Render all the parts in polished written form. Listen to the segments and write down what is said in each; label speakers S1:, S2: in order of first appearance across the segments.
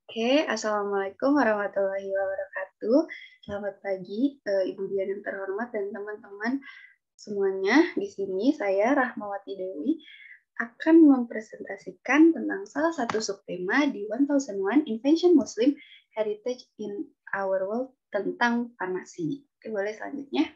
S1: Oke, Assalamualaikum warahmatullahi wabarakatuh. Selamat pagi, Ibu Dian yang terhormat dan teman-teman semuanya. Di sini saya Rahmawati Dewi akan mempresentasikan tentang salah satu subtema di 1001 Invention Muslim Heritage in Our World tentang farmasi. Oke, boleh selanjutnya.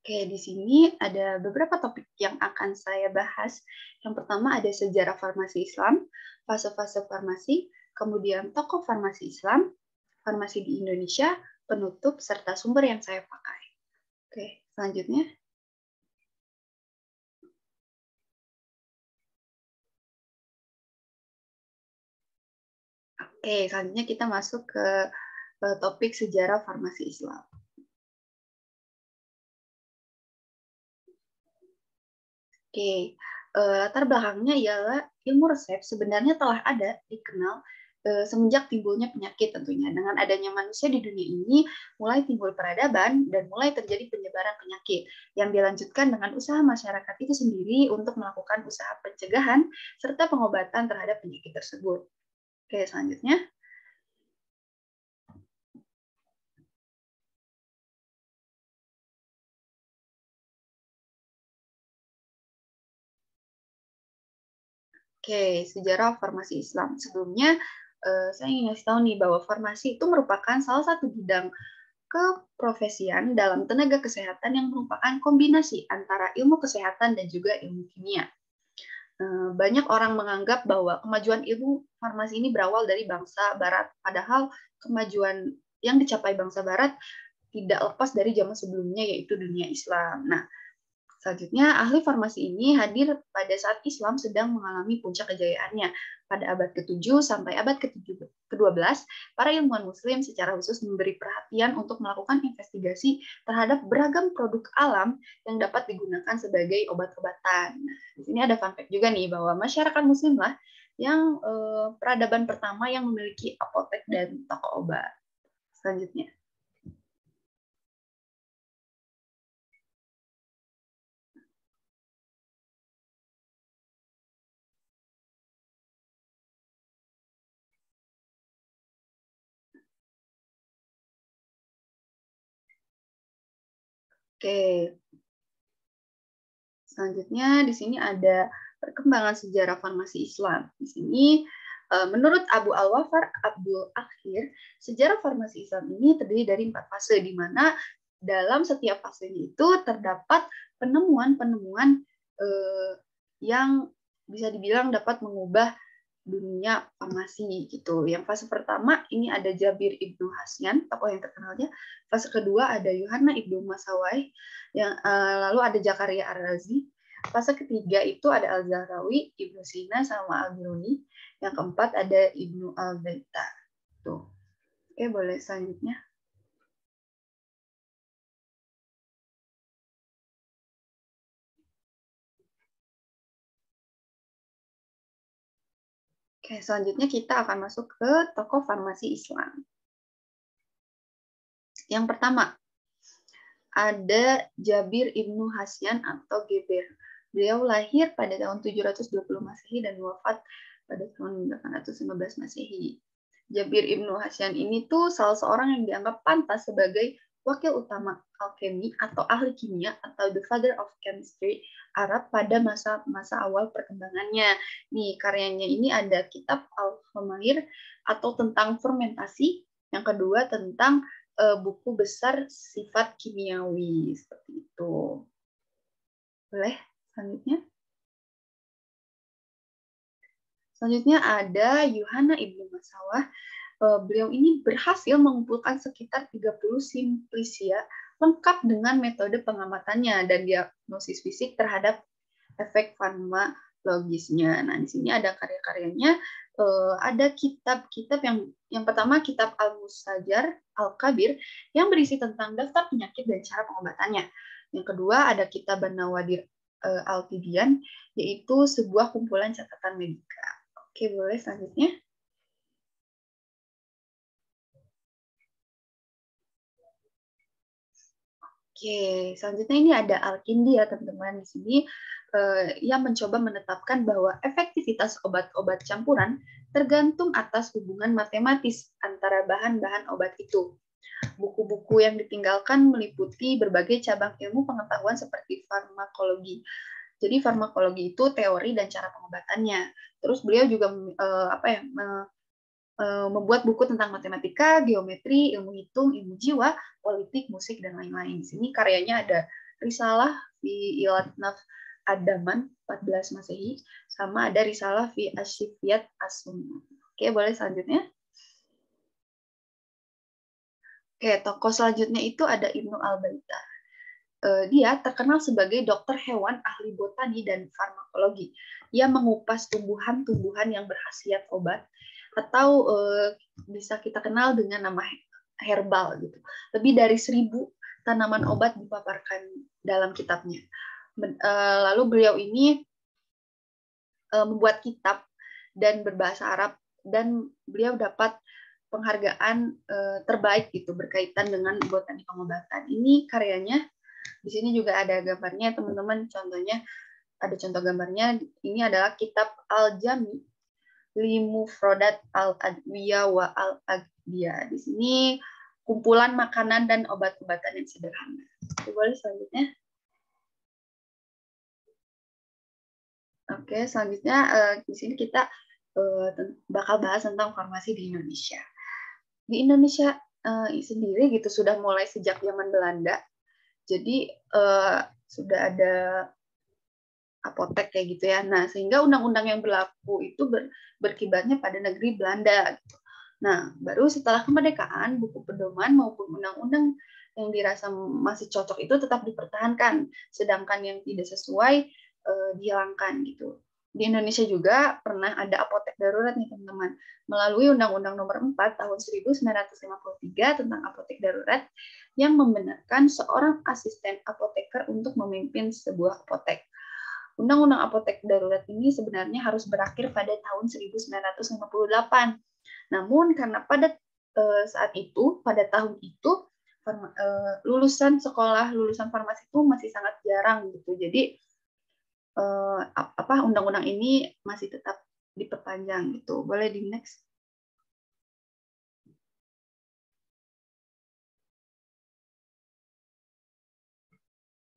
S1: Oke, di sini ada beberapa topik yang akan saya bahas. Yang pertama ada sejarah farmasi Islam, fase-fase farmasi, kemudian tokoh farmasi Islam, farmasi di Indonesia, penutup, serta sumber yang saya pakai. Oke, selanjutnya. Oke, selanjutnya kita masuk ke topik sejarah farmasi Islam. Oke, latar belakangnya ialah ilmu resep sebenarnya telah ada, dikenal semenjak timbulnya penyakit tentunya. Dengan adanya manusia di dunia ini, mulai timbul peradaban dan mulai terjadi penyebaran penyakit yang dilanjutkan dengan usaha masyarakat itu sendiri untuk melakukan usaha pencegahan serta pengobatan terhadap penyakit tersebut. Oke, selanjutnya. Oke, sejarah farmasi Islam. Sebelumnya, saya ingin kasih tahu nih bahwa farmasi itu merupakan salah satu bidang keprofesian dalam tenaga kesehatan yang merupakan kombinasi antara ilmu kesehatan dan juga ilmu kimia. Banyak orang menganggap bahwa kemajuan ilmu farmasi ini berawal dari bangsa Barat, padahal kemajuan yang dicapai bangsa Barat tidak lepas dari zaman sebelumnya, yaitu dunia Islam. Nah, selanjutnya, ahli farmasi ini hadir pada saat Islam sedang mengalami puncak kejayaannya. Pada abad ke-7 sampai abad ke-12, para ilmuwan muslim secara khusus memberi perhatian untuk melakukan investigasi terhadap beragam produk alam yang dapat digunakan sebagai obat-obatan. Nah, di sini ada fun fact juga nih, bahwa masyarakat muslim lah yang peradaban pertama yang memiliki apotek dan toko obat. Selanjutnya. Oke, selanjutnya di sini ada perkembangan sejarah farmasi Islam. Di sini menurut Abu Al-Wafar Abdul Akhir, sejarah farmasi Islam ini terdiri dari 4 fase, di mana dalam setiap fasenya itu terdapat penemuan-penemuan yang bisa dibilang dapat mengubah dunia farmasi gitu. Yang fase pertama ini ada Jabir Ibnu Hasyan, tokoh yang terkenalnya. Fase kedua ada Yohana Ibnu Masawai, yang lalu ada Zakaria Ar-Razi. Fase ketiga itu ada Al-Zahrawi, Ibnu Sina, sama Al-Biruni. Yang keempat ada Ibnu Al-Baita. Tuh. Oke, boleh selanjutnya. Oke, selanjutnya kita akan masuk ke tokoh farmasi Islam. Yang pertama, ada Jabir Ibnu Hasyan atau Geber. Beliau lahir pada tahun 720 Masehi dan wafat pada tahun 815 Masehi. Jabir Ibnu Hasyan ini tuh salah seorang yang dianggap pantas sebagai wakil utama alkemi atau ahli kimia atau the father of chemistry Arab pada masa awal perkembangannya. Nih, karyanya ini ada kitab Al-Khamir atau tentang fermentasi, yang kedua tentang buku besar sifat kimiawi, seperti itu. Boleh selanjutnya? Selanjutnya ada Yohana Ibnu Masawah. Beliau ini berhasil mengumpulkan sekitar 30 simplisia lengkap dengan metode pengamatannya dan diagnosis fisik terhadap efek farmakologisnya. Nah, di sini ada karya-karyanya. Ada kitab-kitab yang pertama kitab Al-Mustajar Al-Kabir yang berisi tentang daftar penyakit dan cara pengobatannya. Yang kedua ada kitab An-Nawadir Al-Tibian, yaitu sebuah kumpulan catatan medika. Oke, boleh selanjutnya. Oke, selanjutnya ini ada Al-Kindi ya teman-teman. Di sini yang mencoba menetapkan bahwa efektivitas obat-obat campuran tergantung atas hubungan matematis antara bahan-bahan obat itu. Buku-buku yang ditinggalkan meliputi berbagai cabang ilmu pengetahuan seperti farmakologi. Jadi farmakologi itu teori dan cara pengobatannya. Terus beliau juga membuat buku tentang matematika, geometri, ilmu hitung, ilmu jiwa, politik, musik, dan lain-lain. Di sini karyanya ada Risalah fi Ilatnaf Adaman 14 Masehi, sama ada Risalah fi Asyifiyat As-Sunnah. Oke, boleh selanjutnya. Oke, tokoh selanjutnya itu ada Ibnu Al-Baitar. Dia terkenal sebagai dokter hewan ahli botani dan farmakologi. Ia mengupas tumbuhan-tumbuhan yang berkhasiat obat atau bisa kita kenal dengan nama herbal gitu. Lebih dari 1.000 tanaman obat dipaparkan dalam kitabnya. Lalu beliau ini membuat kitab dan berbahasa Arab, dan beliau dapat penghargaan terbaik gitu berkaitan dengan botani pengobatan. Ini karyanya. Di sini juga ada gambarnya teman-teman. Contohnya ada contoh gambarnya. Ini adalah kitab Al-Jami li Mufradat Al-Adwiyah wa Al-Agdiyah. Di sini kumpulan makanan dan obat-obatan yang sederhana. Boleh selanjutnya. Oke, selanjutnya di sini kita bakal bahas tentang farmasi di Indonesia. Di Indonesia sendiri gitu sudah mulai sejak zaman Belanda. Jadi sudah ada apotek kayak gitu ya. Nah, sehingga undang-undang yang berlaku itu berkibarnya pada negeri Belanda. Gitu. Nah, baru setelah kemerdekaan, buku pedoman maupun undang-undang yang dirasa masih cocok itu tetap dipertahankan, sedangkan yang tidak sesuai dihilangkan gitu. Di Indonesia juga pernah ada apotek darurat nih teman-teman. Melalui Undang-Undang Nomor 4 Tahun 1953 tentang apotek darurat yang membenarkan seorang asisten apoteker untuk memimpin sebuah apotek. Undang-Undang apotek darurat ini sebenarnya harus berakhir pada tahun 1958. Namun karena pada saat itu, pada tahun itu, lulusan farmasi itu masih sangat jarang gitu. Jadi undang-undang ini masih tetap diperpanjang gitu. Boleh di next.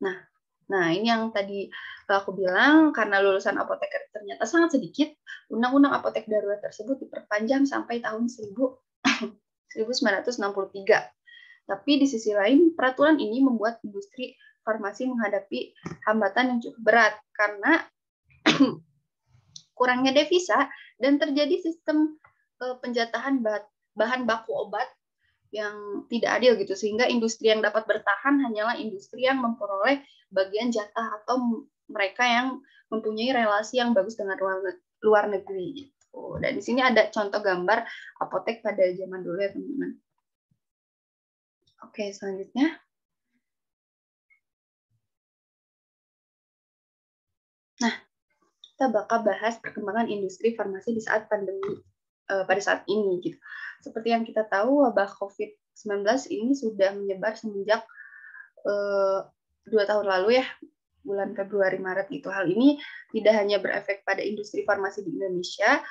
S1: Nah, ini yang tadi aku bilang, karena lulusan apoteker ternyata sangat sedikit, Undang-Undang Apotek Darurat tersebut diperpanjang sampai tahun 1963. Tapi di sisi lain, peraturan ini membuat industri farmasi menghadapi hambatan yang cukup berat, karena kurangnya devisa dan terjadi sistem penjatahan bahan baku obat yang tidak adil gitu, sehingga industri yang dapat bertahan hanyalah industri yang memperoleh bagian jatah atau mereka yang mempunyai relasi yang bagus dengan luar negeri gitu. Dan di sini ada contoh gambar apotek pada zaman dulu ya teman-teman. Oke, selanjutnya. Nah, kita bakal bahas perkembangan industri farmasi di saat pandemi pada saat ini gitu. Seperti yang kita tahu, wabah COVID-19 ini sudah menyebar semenjak 2 tahun lalu ya, bulan Februari Maret gitu. Hal ini tidak hanya berefek pada industri farmasi di Indonesia,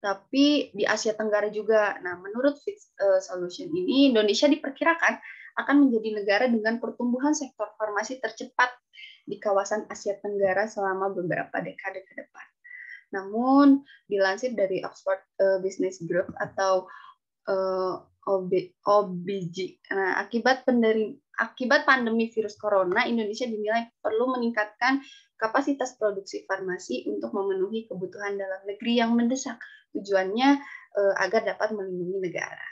S1: tapi di Asia Tenggara juga. Nah, menurut Fit Solution ini, Indonesia diperkirakan akan menjadi negara dengan pertumbuhan sektor farmasi tercepat di kawasan Asia Tenggara selama beberapa dekade ke depan. Namun, dilansir dari Oxford Business Group atau OBG, nah, akibat pandemi virus corona, Indonesia dinilai perlu meningkatkan kapasitas produksi farmasi untuk memenuhi kebutuhan dalam negeri yang mendesak. Tujuannya agar dapat melindungi negara.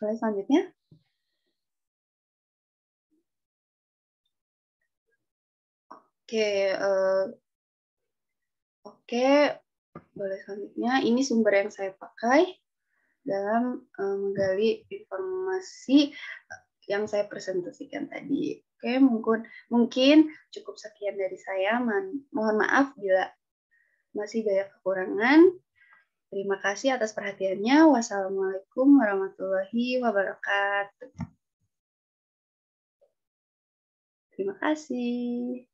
S1: Boleh selanjutnya? Oke, boleh selanjutnya. Ini sumber yang saya pakai dalam menggali informasi yang saya presentasikan tadi. Oke, mungkin cukup sekian dari saya. Mohon maaf bila masih banyak kekurangan. Terima kasih atas perhatiannya. Wassalamualaikum warahmatullahi wabarakatuh. Terima kasih.